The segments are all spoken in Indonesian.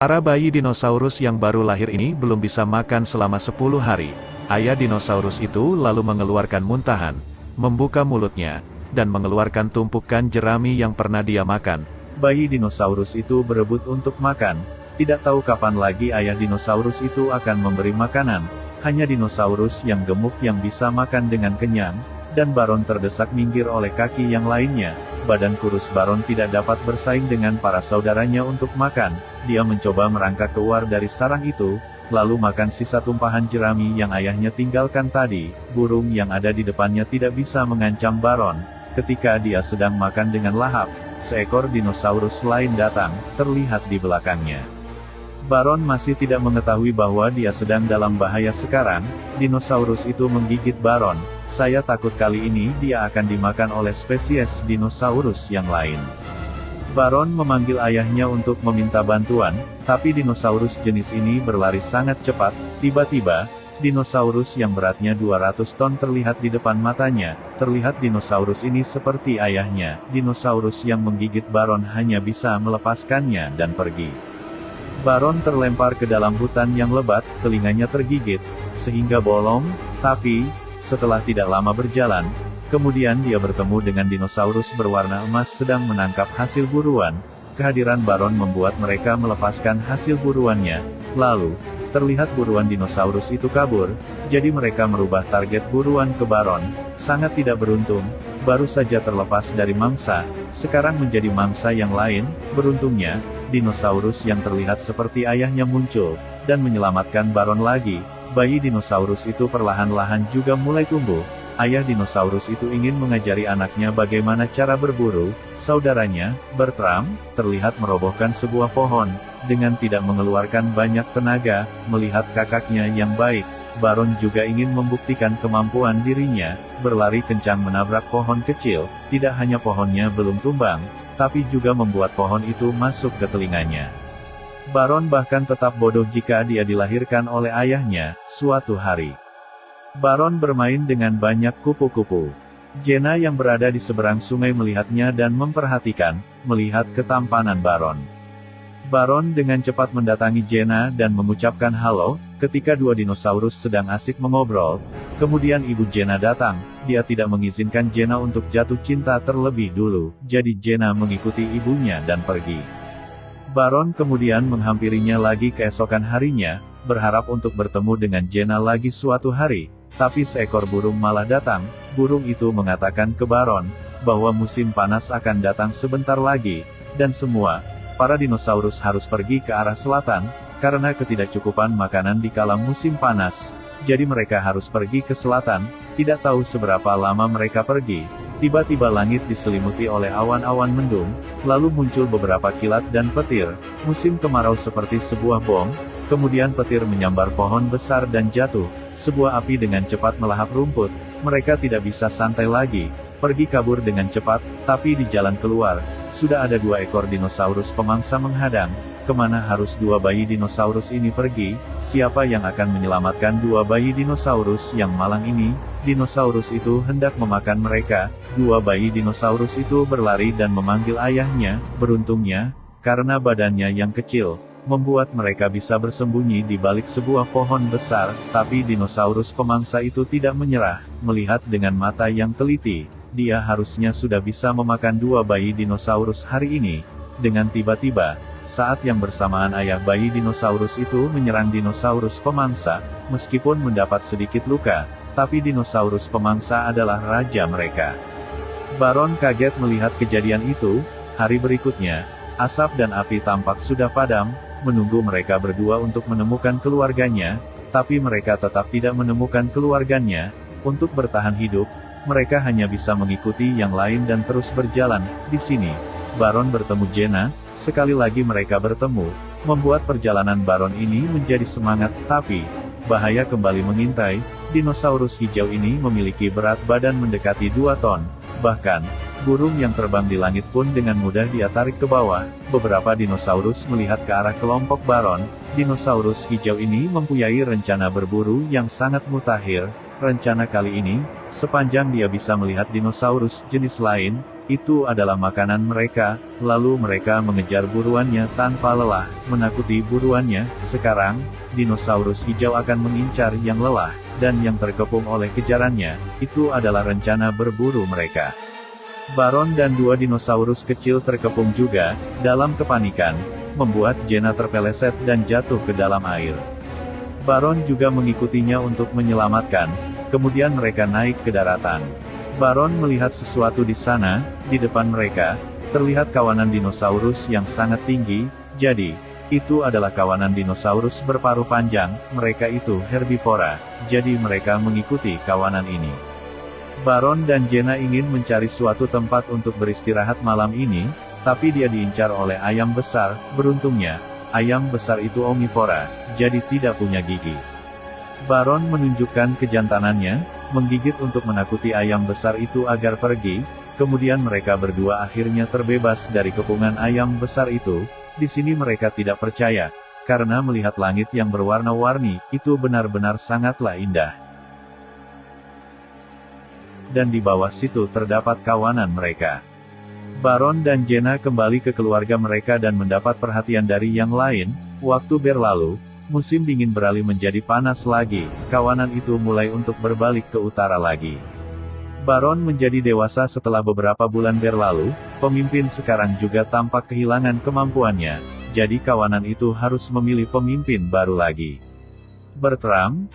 Para bayi dinosaurus yang baru lahir ini belum bisa makan selama 10 hari. Ayah dinosaurus itu lalu mengeluarkan muntahan, membuka mulutnya, dan mengeluarkan tumpukan jerami yang pernah dia makan. Bayi dinosaurus itu berebut untuk makan. Tidak tahu kapan lagi ayah dinosaurus itu akan memberi makanan. Hanya dinosaurus yang gemuk yang bisa makan dengan kenyang, dan Baron terdesak minggir oleh kaki yang lainnya. Badan kurus Baron tidak dapat bersaing dengan para saudaranya untuk makan. Dia mencoba merangkak keluar dari sarang itu, lalu makan sisa tumpahan jerami yang ayahnya tinggalkan tadi. Burung yang ada di depannya tidak bisa mengancam Baron. Ketika dia sedang makan dengan lahap, seekor dinosaurus lain datang, terlihat di belakangnya. Baron masih tidak mengetahui bahwa dia sedang dalam bahaya sekarang. Dinosaurus itu menggigit Baron. Saya takut kali ini dia akan dimakan oleh spesies dinosaurus yang lain. Baron memanggil ayahnya untuk meminta bantuan, tapi dinosaurus jenis ini berlari sangat cepat. Tiba-tiba, dinosaurus yang beratnya 200 ton terlihat di depan matanya. Terlihat dinosaurus ini seperti ayahnya. Dinosaurus yang menggigit Baron hanya bisa melepaskannya dan pergi. Baron terlempar ke dalam hutan yang lebat, telinganya tergigit, sehingga bolong, tapi, setelah tidak lama berjalan, kemudian dia bertemu dengan dinosaurus berwarna emas sedang menangkap hasil buruan. Kehadiran Baron membuat mereka melepaskan hasil buruannya, lalu, terlihat buruan dinosaurus itu kabur, jadi mereka merubah target buruan ke Baron. Sangat tidak beruntung, baru saja terlepas dari mangsa, sekarang menjadi mangsa yang lain. Beruntungnya, dinosaurus yang terlihat seperti ayahnya muncul, dan menyelamatkan Baron lagi. Bayi dinosaurus itu perlahan-lahan juga mulai tumbuh. Ayah dinosaurus itu ingin mengajari anaknya bagaimana cara berburu. Saudaranya, Bertram, terlihat merobohkan sebuah pohon, dengan tidak mengeluarkan banyak tenaga. Melihat kakaknya yang baik, Baron juga ingin membuktikan kemampuan dirinya, berlari kencang menabrak pohon kecil. Tidak hanya pohonnya belum tumbang, tapi juga membuat pohon itu masuk ke telinganya. Baron bahkan tetap bodoh jika dia dilahirkan oleh ayahnya. Suatu hari, Baron bermain dengan banyak kupu-kupu. Jenna yang berada di seberang sungai melihatnya dan memperhatikan, melihat ketampanan Baron. Baron dengan cepat mendatangi Jenna dan mengucapkan halo. Ketika dua dinosaurus sedang asik mengobrol, kemudian ibu Jenna datang. Dia tidak mengizinkan Jenna untuk jatuh cinta terlebih dulu, jadi Jenna mengikuti ibunya dan pergi. Baron kemudian menghampirinya lagi keesokan harinya, berharap untuk bertemu dengan Jenna lagi suatu hari. Tapi seekor burung malah datang. Burung itu mengatakan ke Baron, bahwa musim panas akan datang sebentar lagi, dan semua, para dinosaurus harus pergi ke arah selatan, karena ketidakcukupan makanan di kala musim panas. Jadi mereka harus pergi ke selatan. Tidak tahu seberapa lama mereka pergi. Tiba-tiba langit diselimuti oleh awan-awan mendung, lalu muncul beberapa kilat dan petir. Musim kemarau seperti sebuah bom, kemudian petir menyambar pohon besar dan jatuh. Sebuah api dengan cepat melahap rumput. Mereka tidak bisa santai lagi, pergi kabur dengan cepat, tapi di jalan keluar, sudah ada dua ekor dinosaurus pemangsa menghadang. Kemana harus dua bayi dinosaurus ini pergi? Siapa yang akan menyelamatkan dua bayi dinosaurus yang malang ini? Dinosaurus itu hendak memakan mereka. Dua bayi dinosaurus itu berlari dan memanggil ayahnya. Beruntungnya, karena badannya yang kecil, membuat mereka bisa bersembunyi di balik sebuah pohon besar. Tapi dinosaurus pemangsa itu tidak menyerah. Melihat dengan mata yang teliti, dia harusnya sudah bisa memakan dua bayi dinosaurus hari ini. Dengan tiba-tiba, saat yang bersamaan ayah bayi dinosaurus itu menyerang dinosaurus pemangsa, meskipun mendapat sedikit luka, tapi dinosaurus pemangsa adalah raja mereka. Baron kaget melihat kejadian itu. Hari berikutnya, asap dan api tampak sudah padam, menunggu mereka berdua untuk menemukan keluarganya, tapi mereka tetap tidak menemukan keluarganya. Untuk bertahan hidup, mereka hanya bisa mengikuti yang lain dan terus berjalan. Di sini, Baron bertemu Jenna. Sekali lagi mereka bertemu, membuat perjalanan Baron ini menjadi semangat. Tapi, bahaya kembali mengintai. Dinosaurus hijau ini memiliki berat badan mendekati 2 ton. Bahkan, burung yang terbang di langit pun dengan mudah dia tarik ke bawah. Beberapa dinosaurus melihat ke arah kelompok Baron. Dinosaurus hijau ini mempunyai rencana berburu yang sangat mutakhir. Rencana kali ini, sepanjang dia bisa melihat dinosaurus jenis lain, Itu adalah makanan mereka, lalu mereka mengejar buruannya tanpa lelah, menakuti buruannya. Sekarang, dinosaurus hijau akan mengincar yang lelah, dan yang terkepung oleh kejarannya. Itu adalah rencana berburu mereka. Baron dan dua dinosaurus kecil terkepung juga, dalam kepanikan, membuat Jenna terpeleset dan jatuh ke dalam air. Baron juga mengikutinya untuk menyelamatkan, kemudian mereka naik ke daratan. Baron melihat sesuatu di sana, di depan mereka, terlihat kawanan dinosaurus yang sangat tinggi. Jadi, itu adalah kawanan dinosaurus berparuh panjang, mereka itu herbivora, jadi mereka mengikuti kawanan ini. Baron dan Jenna ingin mencari suatu tempat untuk beristirahat malam ini, tapi dia diincar oleh ayam besar. Beruntungnya, ayam besar itu omnivora, jadi tidak punya gigi. Baron menunjukkan kejantanannya, menggigit untuk menakuti ayam besar itu agar pergi, kemudian mereka berdua akhirnya terbebas dari kepungan ayam besar itu. Di sini mereka tidak percaya, karena melihat langit yang berwarna-warni, itu benar-benar sangatlah indah. Dan di bawah situ terdapat kawanan mereka. Baron dan Jenna kembali ke keluarga mereka dan mendapat perhatian dari yang lain. Waktu berlalu, musim dingin beralih menjadi panas lagi, kawanan itu mulai untuk berbalik ke utara lagi. Baron menjadi dewasa setelah beberapa bulan berlalu, pemimpin sekarang juga tampak kehilangan kemampuannya, jadi kawanan itu harus memilih pemimpin baru lagi. Bertram,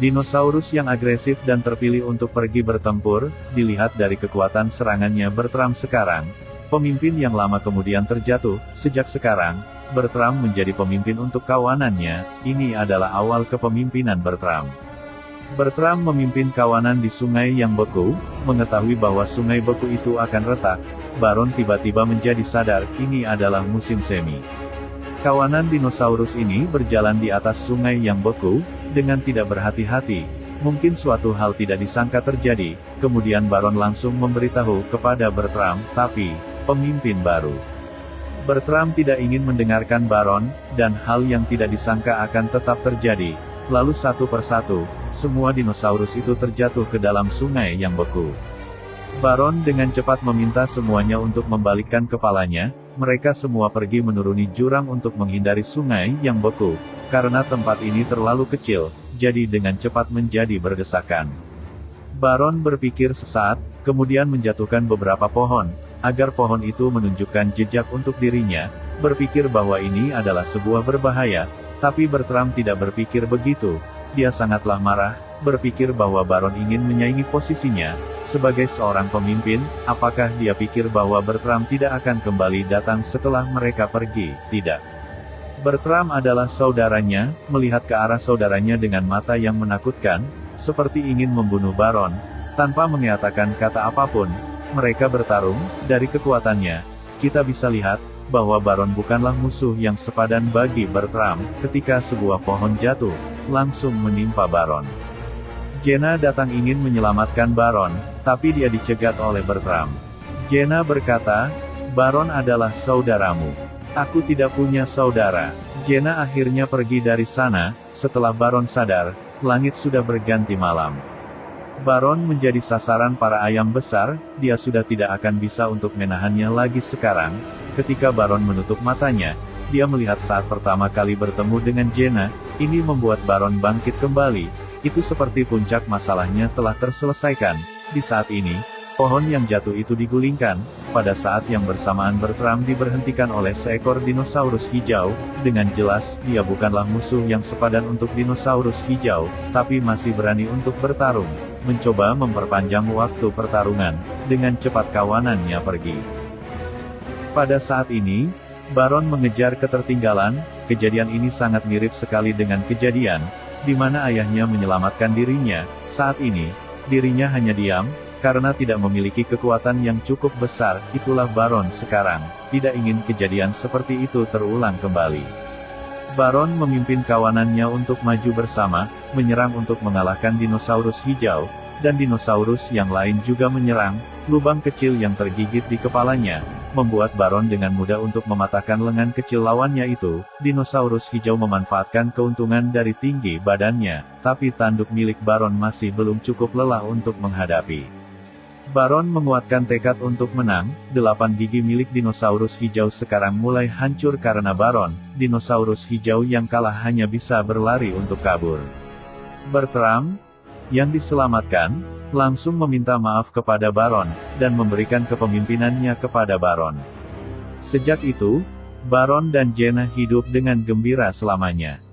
dinosaurus yang agresif dan terpilih untuk pergi bertempur, dilihat dari kekuatan serangannya Bertram sekarang. Pemimpin yang lama kemudian terjatuh. Sejak sekarang, Bertram menjadi pemimpin untuk kawanannya. Ini adalah awal kepemimpinan Bertram. Bertram memimpin kawanan di sungai yang beku. Mengetahui bahwa sungai beku itu akan retak, Baron tiba-tiba menjadi sadar, ini adalah musim semi. Kawanan dinosaurus ini berjalan di atas sungai yang beku, dengan tidak berhati-hati. Mungkin suatu hal tidak disangka terjadi, kemudian Baron langsung memberitahu kepada Bertram, tapi pemimpin baru. Bertram tidak ingin mendengarkan Baron, dan hal yang tidak disangka akan tetap terjadi. Lalu satu persatu, semua dinosaurus itu terjatuh ke dalam sungai yang beku. Baron dengan cepat meminta semuanya untuk membalikkan kepalanya. Mereka semua pergi menuruni jurang untuk menghindari sungai yang beku, karena tempat ini terlalu kecil, jadi dengan cepat menjadi berdesakan. Baron berpikir sesaat, kemudian menjatuhkan beberapa pohon, agar pohon itu menunjukkan jejak untuk dirinya, berpikir bahwa ini adalah sebuah berbahaya, tapi Bertram tidak berpikir begitu. Dia sangatlah marah, berpikir bahwa Baron ingin menyaingi posisinya. Sebagai seorang pemimpin, apakah dia pikir bahwa Bertram tidak akan kembali datang setelah mereka pergi? Tidak. Bertram adalah saudaranya, melihat ke arah saudaranya dengan mata yang menakutkan, seperti ingin membunuh Baron. Tanpa menyatakan kata apapun, mereka bertarung. Dari kekuatannya, kita bisa lihat bahwa Baron bukanlah musuh yang sepadan bagi Bertram. Ketika sebuah pohon jatuh, langsung menimpa Baron. Jenna datang ingin menyelamatkan Baron, tapi dia dicegat oleh Bertram. Jenna berkata, Baron adalah saudaramu. Aku tidak punya saudara. Jenna akhirnya pergi dari sana. Setelah Baron sadar, langit sudah berganti malam. Baron menjadi sasaran para ayam besar. Dia sudah tidak akan bisa untuk menahannya lagi sekarang. Ketika Baron menutup matanya, dia melihat saat pertama kali bertemu dengan Jenna. Ini membuat Baron bangkit kembali. Itu seperti puncak masalahnya telah terselesaikan. Di saat ini, pohon yang jatuh itu digulingkan. Pada saat yang bersamaan Bertram diberhentikan oleh seekor dinosaurus hijau. Dengan jelas, dia bukanlah musuh yang sepadan untuk dinosaurus hijau, tapi masih berani untuk bertarung. Mencoba memperpanjang waktu pertarungan. Dengan cepat kawanannya pergi. Pada saat ini, Baron mengejar ketertinggalan. Kejadian ini sangat mirip sekali dengan kejadian di mana ayahnya menyelamatkan dirinya. Saat ini, dirinya hanya diam, karena tidak memiliki kekuatan yang cukup besar. Itulah Baron sekarang, tidak ingin kejadian seperti itu terulang kembali. Baron memimpin kawanannya untuk maju bersama, menyerang untuk mengalahkan dinosaurus hijau, dan dinosaurus yang lain juga menyerang. Lubang kecil yang tergigit di kepalanya, membuat Baron dengan mudah untuk mematahkan lengan kecil lawannya itu. Dinosaurus hijau memanfaatkan keuntungan dari tinggi badannya, tapi tanduk milik Baron masih belum cukup lelah untuk menghadapi. Baron menguatkan tekad untuk menang. 8 gigi milik dinosaurus hijau sekarang mulai hancur karena Baron, dinosaurus hijau yang kalah hanya bisa berlari untuk kabur. Bertram, yang diselamatkan, langsung meminta maaf kepada Baron, dan memberikan kepemimpinannya kepada Baron. Sejak itu, Baron dan Jenna hidup dengan gembira selamanya.